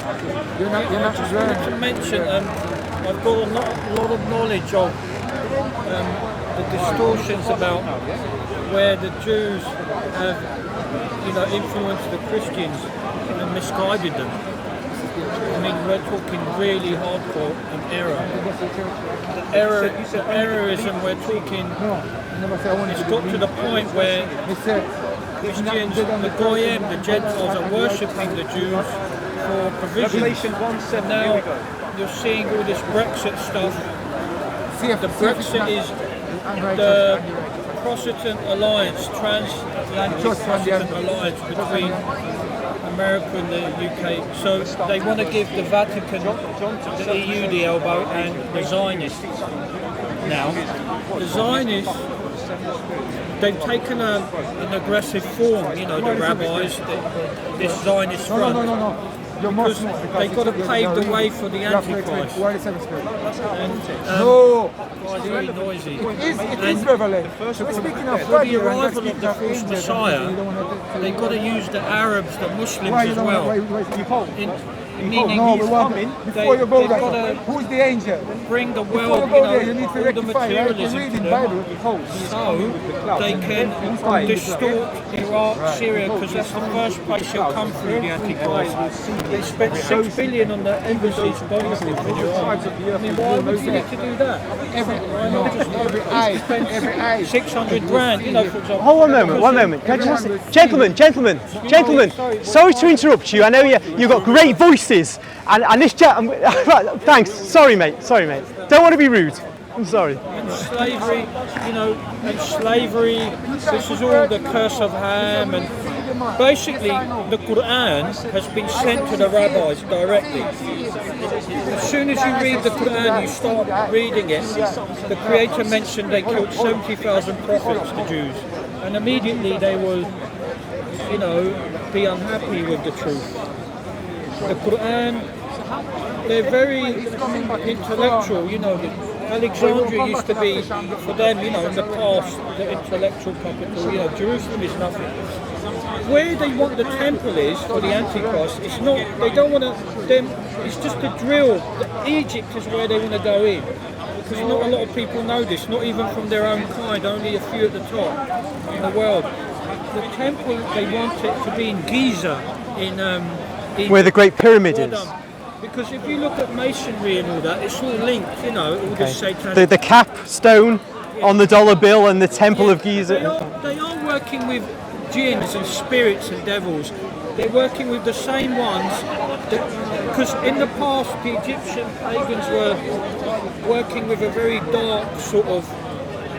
I just wanted to mention, I've got a lot of knowledge of the distortions about where the Jews have, influenced the Christians and misguided them. I mean, we're talking really hardcore in error. The errorism we're talking, it's got to the point where Christians, the Goyim, the Gentiles are worshipping the Jews for provision. And now you're seeing all this Brexit stuff. The Brexit is the Protestant alliance, transatlantic Protestant alliance between America and the UK. So they want to give the Vatican, the EU the elbow, and the Zionists. Now, the Zionists, they've taken an aggressive form, the rabbis, this Zionist front. Because they've got to pave the way for the Antichrist. And, it's very noisy. It is revelation. Speaking of for the arrival of the false Messiah, they've got to use the Arabs, the Muslims as well. Meaning he's coming. They've got to who's the angel? Bring the world, all the materialism to them, so they can distort Iraq, Syria, because that's the first place he'll come through, the Antichrist. They spent $6 billion on the embassies bombing from Iraq. I mean, why would you need to do that? Every eye. 600 grand, for example. Hold on one moment. Can I just, gentlemen. Sorry to interrupt you. I know you've got great voices, and this thanks. Sorry, mate. Don't want to be rude. I'm sorry. And slavery, this is all the curse of Ham, and basically the Quran has been sent to the rabbis directly. As soon as you read the Quran, you start reading it, the Creator mentioned they killed 70,000 prophets, the Jews, and immediately they will, be unhappy with the truth. The Quran, they're very intellectual, Alexandria used to be, for them, in the past, the intellectual capital, Jerusalem is nothing. Where they want the temple is, for the Antichrist, it's not, they don't want it's just a drill. Egypt is where they want to go in. Because not a lot of people know this, not even from their own kind, only a few at the top in the world. The temple, they want it to be in Giza, in where the Great Pyramid is. Because if you look at masonry and all that, it's all linked, all this satanic. The capstone on the dollar bill and the Temple of Giza. They are working with jinns and spirits and devils. They're working with the same ones, because in the past the Egyptian pagans were working with a very dark sort of,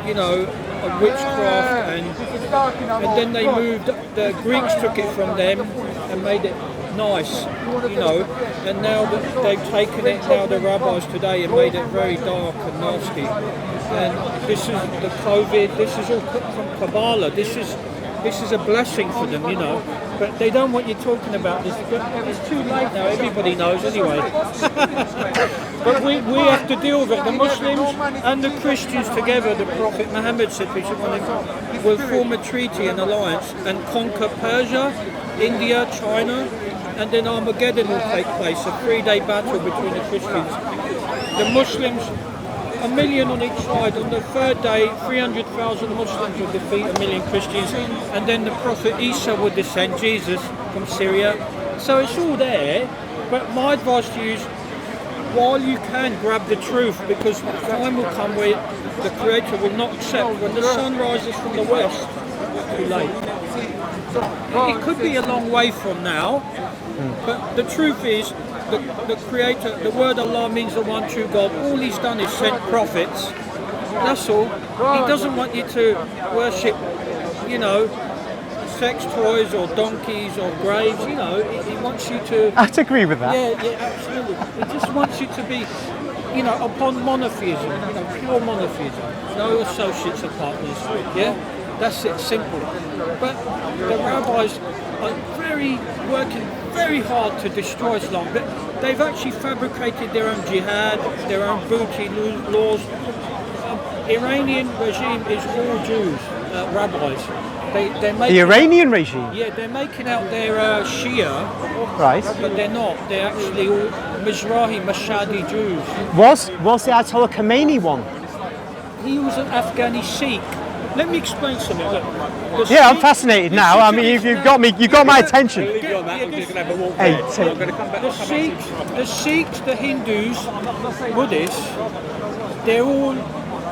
a witchcraft, and then they moved, the Greeks took it from them and made it nice, and now that they've taken it, now the rabbis today, and made it very dark and nasty. And this is the COVID, this is all from Kabbalah, this is a blessing for them, but they don't want you talking about this. It's too late now, everybody knows anyway. But we have to deal with it. The Muslims and the Christians together, the Prophet Muhammad said, peace be upon him, will form a treaty and alliance and conquer Persia, India, China, and then Armageddon will take place, a 3-day battle between the Christians. The Muslims, 1 million on each side. On the third day, 300,000 Muslims will defeat 1 million Christians, and then the Prophet Isa will descend, Jesus, from Syria. So it's all there, but my advice to you is, while you can, grab the truth, because time will come where the Creator will not accept. When the sun rises from the west, it's too late. It could be a long way from now, but the truth is, the Creator, the word Allah means the one true God. All He's done is sent prophets. That's all. He doesn't want you to worship, sex toys or donkeys or graves. He wants you to. I'd agree with that. Yeah, absolutely. He just wants you to be, upon monotheism, pure monotheism. No associates or partners. Yeah, that's it. Simple. But the rabbis are working very hard to destroy Islam, but they've actually fabricated their own jihad, their own booty laws. Iranian regime is all Jews, rabbis. they're making The Iranian regime. Yeah, they're making out they're Shia, Right. but they're not. They're actually all Mizrahi, Mashhadi Jews. Was the Ayatollah Khomeini one? He was an Afghani Sikh. Let me explain something. Look, the Yeah, I'm Sikh- fascinated now. I mean, you've got me. You got my attention. Hey, the Sikhs, the Hindus, Buddhists, they're all.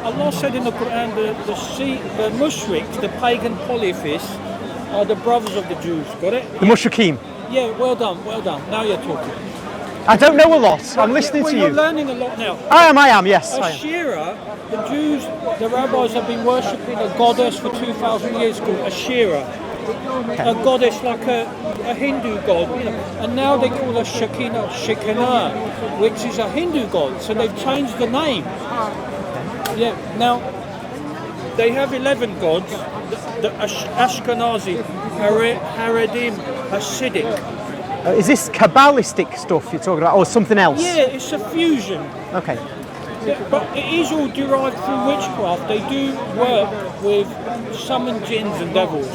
Allah said in the Quran, the Sikh, the Mushriks, the pagan polytheists, are the brothers of the Jews. Got it? The Mushrikeen. Yeah, well done. Now you're talking. I don't know a lot. I'm listening well, to you're you. learning a lot now. I am. Yes, I am. Asherah, the Jews, the rabbis have been worshipping a goddess for 2,000 years called Asherah. A goddess like a Hindu god, you know. And now they call her Shekinah, which is a Hindu god. So they've changed the name. Yeah. Now they have 11 gods. The Ashkenazi, Haredim, Hasidic. Is this Kabbalistic stuff you're talking about, or something else? Yeah, it's a fusion. Okay. Yeah, but it is all derived through witchcraft. They do work with summoned jinns and devils.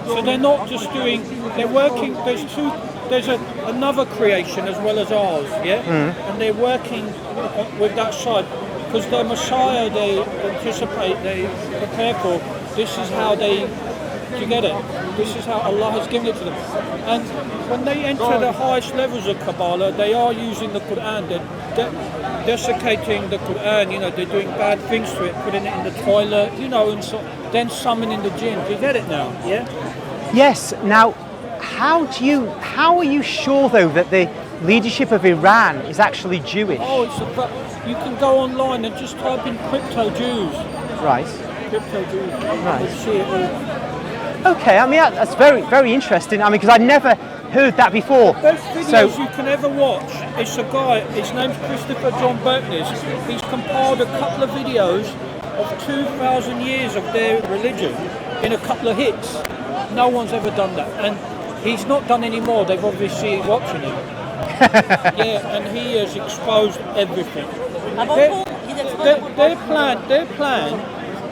So they're not just doing, they're working, there's another creation as well as ours, yeah? And they're working with that side. Because the Messiah they anticipate, they prepare for, this is how they, do you get it? This is how Allah has given it to them. And when they enter the highest levels of Kabbalah, they are using the Quran. They're desiccating the Quran, you know, they're doing bad things to it, putting it in the toilet, you know, and so, then summoning the jinn. Do you get it now? Yeah? Yes. Now, how are you sure though that the leadership of Iran is actually Jewish? Oh, you can go online and just type in crypto Jews. Right. Crypto Jews. Right. You see it all. Okay. I mean, that's very, very interesting. I mean, because I'd never heard that before. Best videos you can ever watch. It's a guy, his name's Christopher John Berknes. He's compiled a couple of videos of 2,000 years of their religion in a couple of hits. No one's ever done that. And he's not done any more. They've obviously watching him. Yeah, and he has exposed everything. Their plan,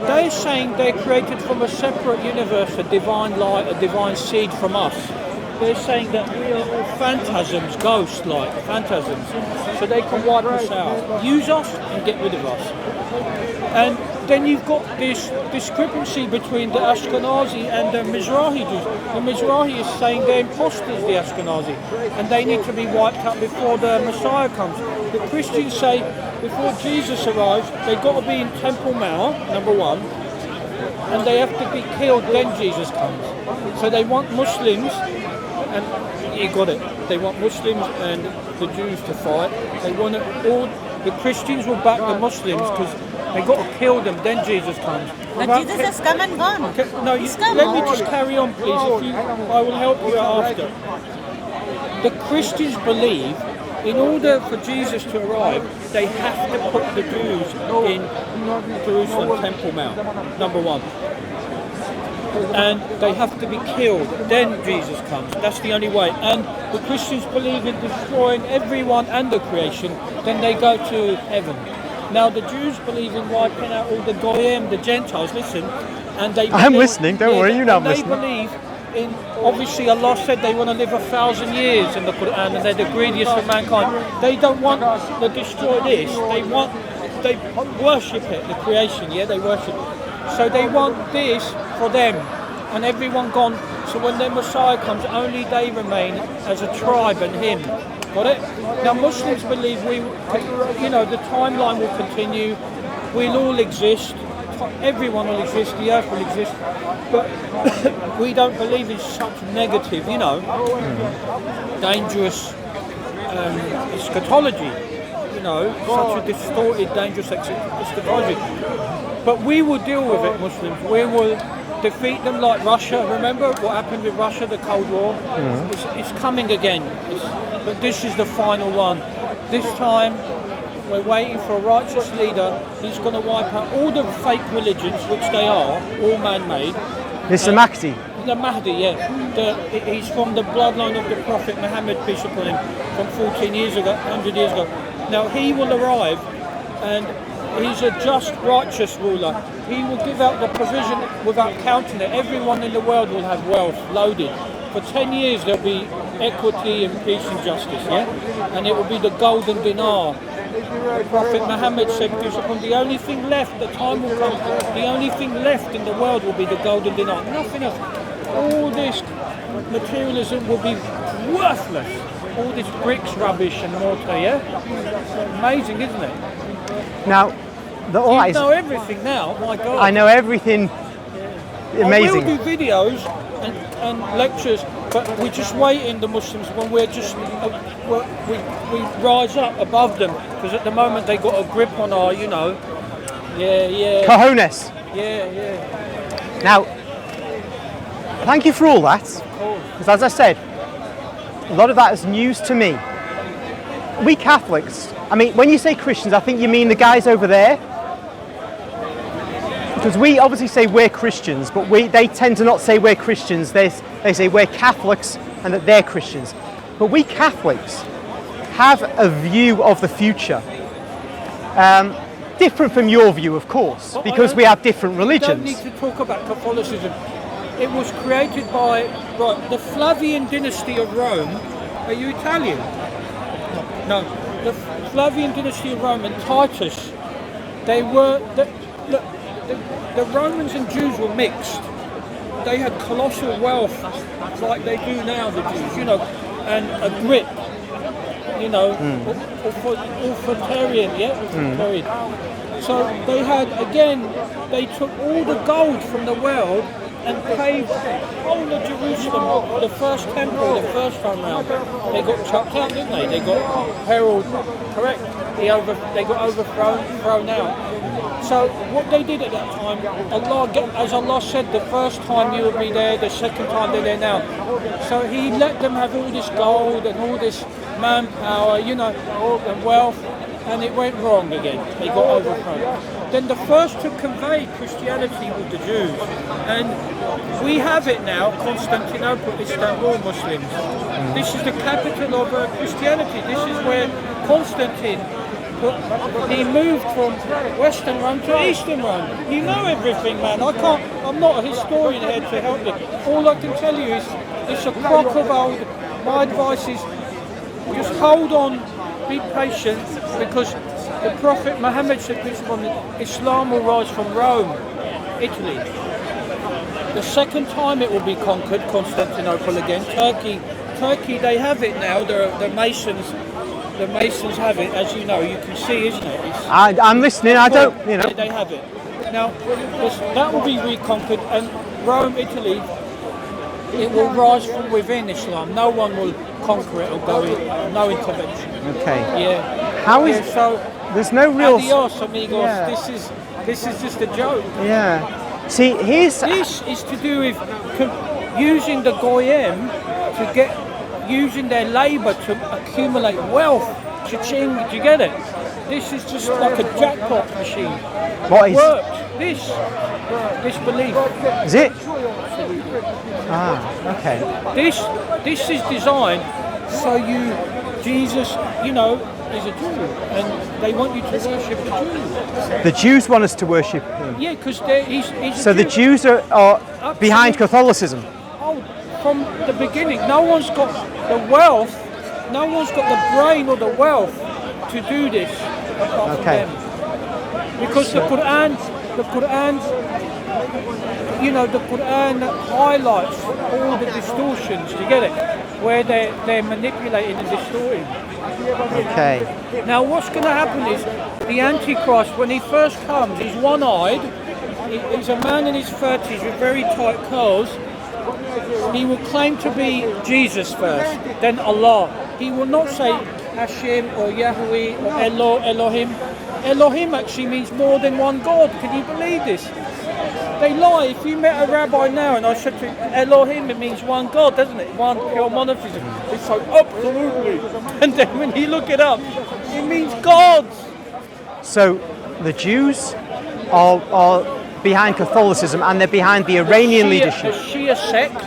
they're saying they're created from a separate universe, a divine light, a divine seed from us. They're saying that we are all phantasms, ghost-like phantasms, so they can wipe us out, use us and get rid of us. And then you've got this discrepancy between the Ashkenazi and the Mizrahi Jews. The Mizrahi is saying they're imposters, the Ashkenazi, and they need to be wiped out before the Messiah comes. The Christians say before Jesus arrives, they've got to be in Temple Mount, number one, and they have to be killed, then Jesus comes. So they want Muslims, and you got it, they want Muslims and the Jews to fight. They want all, the Christians will back the Muslims because they got to kill them, then Jesus comes. But Jesus has come and gone. No, let me just carry on, please. I will help you after. The Christians believe in order for Jesus to arrive, they have to put the Jews in Jerusalem, Temple Mount, number one. And they have to be killed, then Jesus comes. That's the only way. And the Christians believe in destroying everyone and the creation, then they go to heaven. Now the Jews believe in wiping out all the Goyim, the Gentiles, listen, and they believe, I'm listening, don't worry, you know I'm listening. They believe in, obviously Allah said they want to live 1,000 years in the Quran and they're the greediest of mankind. They don't want to destroy this, they worship it, the creation, yeah, they worship it. So they want this for them and everyone gone. So when their Messiah comes, only they remain as a tribe and him. Got it? Now Muslims believe the timeline will continue, we'll all exist, everyone will exist, the earth will exist, but we don't believe in such negative, dangerous eschatology, such a distorted, dangerous eschatology. But we will deal with it, Muslims. We will defeat them like Russia. Remember what happened with Russia, the Cold War? It's coming again. But this is the final one. This time, we're waiting for a righteous leader. He's going to wipe out all the fake religions, which they are, all man-made. This is the Mahdi. The Mahdi, yeah. He's from the bloodline of the Prophet Muhammad, peace upon him, from 100 years ago. Now he will arrive, and he's a just, righteous ruler. He will give out the provision. without counting it, everyone in the world will have wealth loaded. For 10 years there'll be equity and peace and justice, yeah? And it will be the golden dinar. The Prophet Muhammad said, peace upon the only thing left, the time will come, the only thing left in the world will be the golden dinar. Nothing else. All this materialism will be worthless. All this bricks, rubbish and mortar, yeah? Amazing, isn't it? Now, You know everything now, my God. I know everything. Amazing. I will do videos and lectures, but we're just waiting, the Muslims, when we rise up above them, because at the moment they got a grip on our, Cojones. Yeah. Now, thank you for all that, because as I said, a lot of that is news to me. We Catholics, I mean, when you say Christians, I think you mean the guys over there. Because we obviously say we're Christians, but they tend to not say we're Christians. They say we're Catholics and that they're Christians. But we Catholics have a view of the future. Different from your view, of course, because we have different religions. We don't need to talk about Catholicism. It was created by the Flavian dynasty of Rome. Are you Italian? No. The Flavian dynasty of Rome and Titus, they were... The Romans and Jews were mixed. They had colossal wealth, like they do now, the Jews, and a grip, authoritarian, authoritarian. So they had, again, they took all the gold from the world and paved the whole of Jerusalem, the first temple, the first time round. They got chucked out, didn't they? They got Herod, correct? They got thrown out. So what they did at that time, as Allah said, the first time you would be there, the second time they're there now. So He let them have all this gold and all this manpower, and wealth, and it went wrong again. They got overthrown. Then the first to convey Christianity were the Jews, and we have it now, Constantinople, Istanbul Muslims. This is the capital of Christianity. This is where Constantine, he moved from Western Rome to Eastern Rome. You know everything, man. I'm not a historian here to help you. All I can tell you is it's a crock of old. My advice is just hold on, be patient, because the Prophet Muhammad said, Islam will rise from Rome, Italy. The second time it will be conquered, Constantinople again. Turkey, they have it now. The Masons have it, as you know. You can see, isn't it? I'm listening. I don't, They have it. Now, that will be reconquered, and Rome, Italy, it will rise from within Islam. No one will conquer it or go in. No intervention. Okay. Yeah. How is so? There's no real. Adios, amigos. Yeah. This is just a joke. Yeah. See, this is to do with using the goyim to using their labour to accumulate wealth. Cha-ching, do you get it? This is just like a jackpot machine. What is worked? This belief. Is it? Okay. This is designed so Jesus, is a Jew, and they want you to worship the Jew. The Jews want us to worship him. Yeah, because he's so the Jews are behind Catholicism. Oh, from the beginning, no one's got the wealth, no one's got the brain or the wealth to do this apart from them. Because the Quran, the Quran highlights all the distortions. Do you get it? Where they're manipulating and distorting. Okay. Now, what's going to happen is the Antichrist, when he first comes, he's one-eyed. He's a man in his 30s with very tight curls. He will claim to be Jesus first, then Allah. He will not say Hashem or Yahweh or Elohim. Elohim actually means more than one God. Can you believe this? They lie. If you met a rabbi now and I said to Elohim, it means one God, doesn't it? One pure monotheism. It's like, absolutely. And then when you look it up, it means gods. So the Jews are behind Catholicism and they're behind the Iranian leadership. The Shia sect,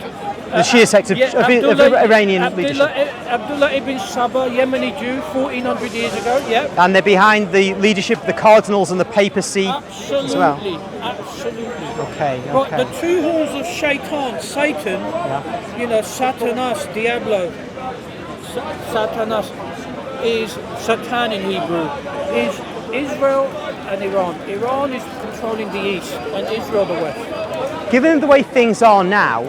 the Shia sect of Iranian leadership. Abdullah ibn Sabah, Yemeni Jew, 1400 years ago, yeah. And they're behind the leadership of the cardinals and the papacy Absolutely, as well. absolutely. Okay, But okay. the two halls of Shaitan, Satan, you know, Satanas, Diablo, Satanas is Satan in Hebrew, is Israel and Iran. Iran is controlling the east and Israel the west. Given the way things are now,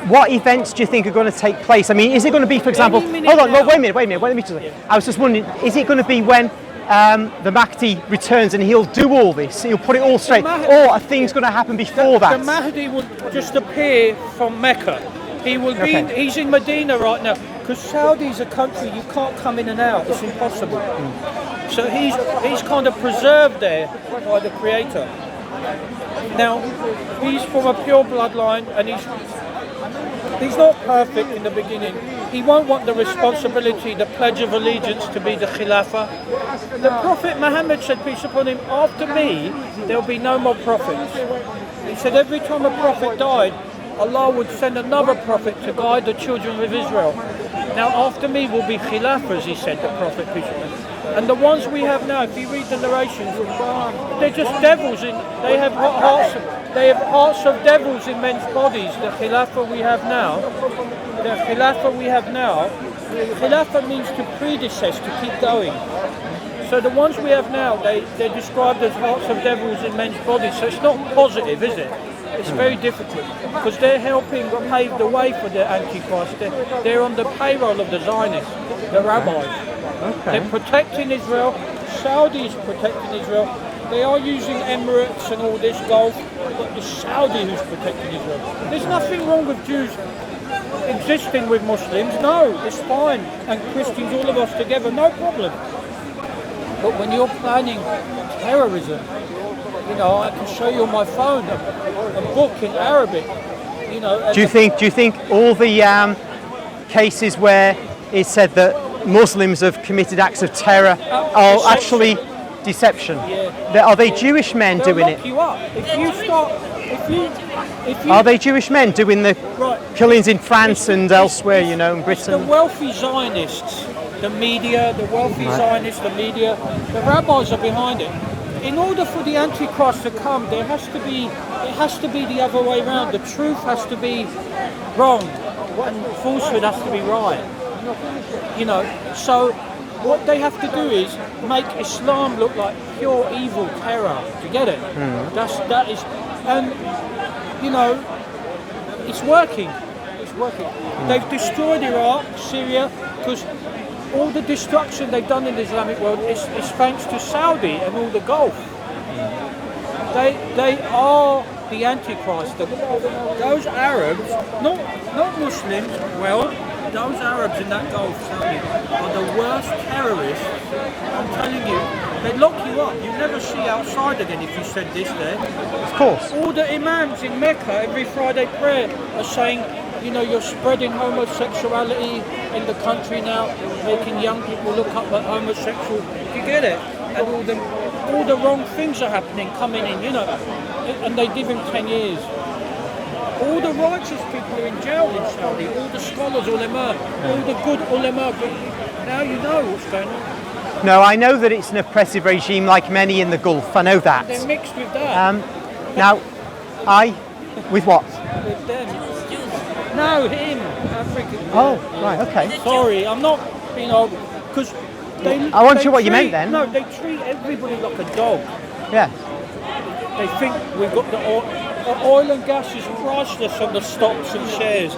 what events do you think are going to take place? I mean, is it going to be, for example, hold on, wait a minute, let me just, I was just wondering, is it going to be when the Mahdi returns and he'll do all this, he'll put it all straight, or are things going to happen before that? The Mahdi will just appear from Mecca. He will be, he's in Medina right now, because Saudi is a country you can't come in and out, it's impossible. So he's kind of preserved there by the Creator. Now, he's from a pure bloodline, and he's not perfect in the beginning. He won't want the responsibility, the pledge of allegiance to be the Khilafah. The Prophet Muhammad said, peace upon him, after me, there'll be no more prophets. He said every time a prophet died, Allah would send another prophet to guide the children of Israel. Now after me will be Khilafahs, he said, the Prophet, peace upon him. And the ones we have now, if you read the narrations, they're just devils. They have hearts of devils in men's bodies. The Khilafah we have now, Khilafah means to predecess, to keep going. So the ones we have now, they're described as hearts of devils in men's bodies. So it's not positive, is it? It's very difficult because they're helping pave the way for the Antichrist. They're on the payroll of the Zionists, the rabbis. Okay. They're protecting Israel. Saudi is protecting Israel. They are using Emirates and all this Gulf, but it's Saudi who's protecting Israel. There's nothing wrong with Jews existing with Muslims. No, it's fine. And Christians, all of us together, no problem. But when you're planning terrorism, you know, I can show you on my phone a book in Arabic. You know. Do you think all the cases where it's said that Muslims have committed acts of terror are actually deception? Yeah. Are they Jewish men They'll doing lock it? you up. If you Are they Jewish men doing the killings in France and elsewhere, you know, in the Britain? wealthy Zionists, the media, the wealthy Zionists, the media, the rabbis are behind it. In order for the Antichrist to come, it has to be the other way around. The truth has to be wrong, and falsehood has to be right. You know, so what they have to do is make Islam look like pure evil terror. Do you get it? That is, and you know, it's working. It's working. They've destroyed Iraq, Syria, because all the destruction they've done in the Islamic world is thanks to Saudi and all the Gulf. They are the Antichrist. Those Arabs, not Muslims, well, those Arabs in that Gulf, Saudi, are the worst terrorists. I'm telling you, they'd lock you up. You'd never see outside again if you said this there. Of course. All the imams in Mecca, every Friday prayer, are saying, you know, you're spreading homosexuality in the country now, making young people look up at homosexual. You get it? And all the wrong things are happening, coming in, you know. And they give him 10 years. All the righteous people are in jail in Saudi, all the scholars, ulama, all the good ulama. Now you know what's going on. No, I know that it's an oppressive regime like many in the Gulf. I know that. They're mixed with that. Now, with what? With them. No, him, African. Oh, right, okay. Sorry, I'm not, you know, because they. I wasn't sure what you meant then. No, they treat everybody like a dog. Yeah. They think we've got the oil and gas is priceless on the stocks and shares.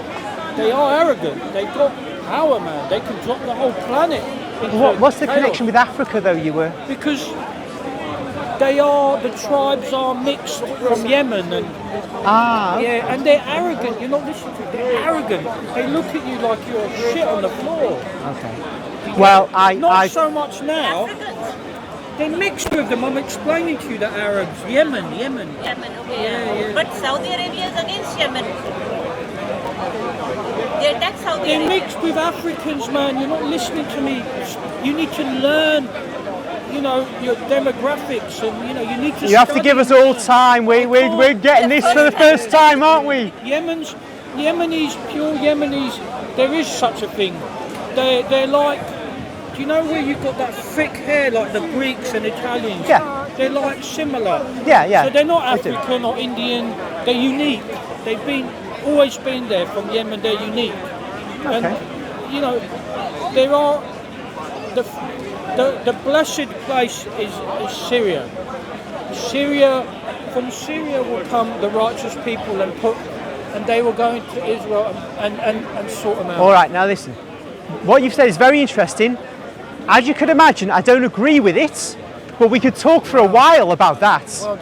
They are arrogant. They've got power, man. They can drop the whole planet. What's the connection with Africa, though? You were because the tribes are mixed from Yemen and yeah, and they're arrogant. You're not listening to them. They're arrogant. They look at you like you're shit on the floor. Okay. Well, not so much now. They're mixed with them. I'm explaining to you the Arabs. Yemen. Yemen, okay. Yeah. But Saudi Arabia is against Yemen. They attack Saudi Arabia. They're mixed with Africans, man. You're not listening to me. You need to learn, you know, your demographics, and you know, you need to. You have to give us all time. We're getting this for the first time, aren't we? Yemen's Yemenis, pure Yemenis, there is such a thing. They're like, do you know where you've got that thick hair like the Greeks and Italians? Yeah. They're like similar. Yeah. So they're not They do. African or Indian, they're unique. They've always been there from Yemen, they're unique. Okay. And, you know, there are, the blessed place is Syria. From Syria will come the righteous people and they will go into Israel and sort them out. All right, now listen. What you've said is very interesting. As you could imagine, I don't agree with it, but we could talk for a while about that. Well,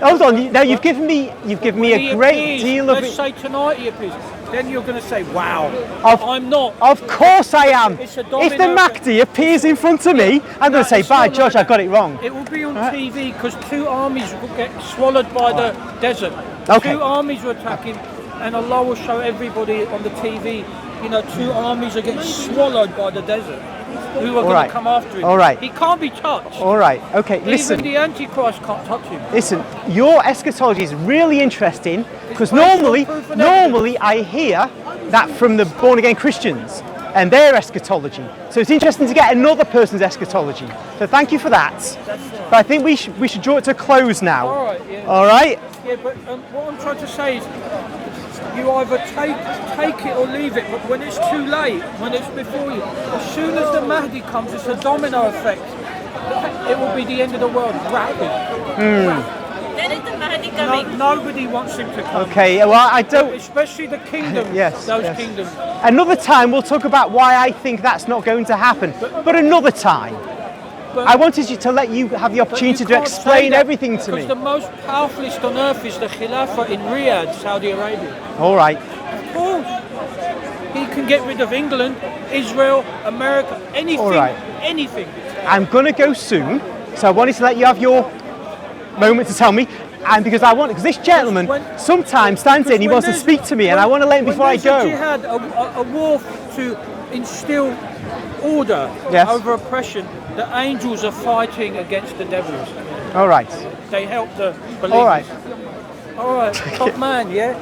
Hold on. Now you've given me a great deal of. Let's say tonight he appears. Then you're going to say, "Wow, Of- I'm not." Of course I am. It's a If domino the Mahdi appears in front of me, I'm going to say, it's "By not George, like I got it wrong." It will be on TV because two armies will get swallowed by the desert. Okay. Two armies were attacking, and Allah will show everybody on the TV. You know, two armies are getting swallowed by the desert. Who are going right. to come after him? All right. He can't be touched. All right. Okay. Even Listen. the Antichrist can't touch him. Listen, your eschatology is really interesting because based on normally proof and evidence. I hear that from the born again Christians and their eschatology. So it's interesting to get another person's eschatology. So thank you for that. But I think we should draw it to a close now. All right. Yeah. All right? Yeah, but what I'm trying to say is, you either take it or leave it. But when it's too late, when it's before you, as soon as the Mahdi comes, it's a domino effect. It will be the end of the world. Rapid. When is the Mahdi coming? Nobody wants him to come. Okay. Well, I don't. Especially the kingdom. Yes, Those yes. kingdoms. Another time we'll talk about why I think that's not going to happen. But another time. But- I wanted you to let you have the But opportunity you to can't say explain that everything to me. Because the most powerfulest on earth is the Khilafah in Riyadh, Saudi Arabia. All right. Of course. He can get rid of England, Israel, America, anything. All right. Anything. I'm going to go soon, so I wanted to let you have your moment to tell me. And because this gentleman When- sometimes stands there and he Because wants to when speak to me, and I want to let him before I When there's go. a jihad, a war to instill order Yes. over oppression, the angels are fighting against the devils. All right. They help the believers. All right. All right, top man, yeah?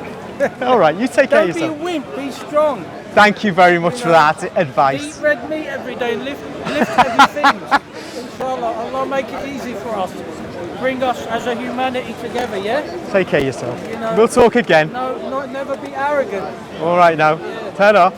All right. You take care of Don't be a yourself. wimp, be strong. Thank you very much for that Eat advice. red meat every day and lift heavy things. Inshallah, Allah make it easy for us. Bring us as a humanity together, yeah? Take care of yourself. You know- We'll talk again. No, never be arrogant. All right now. Ta-da.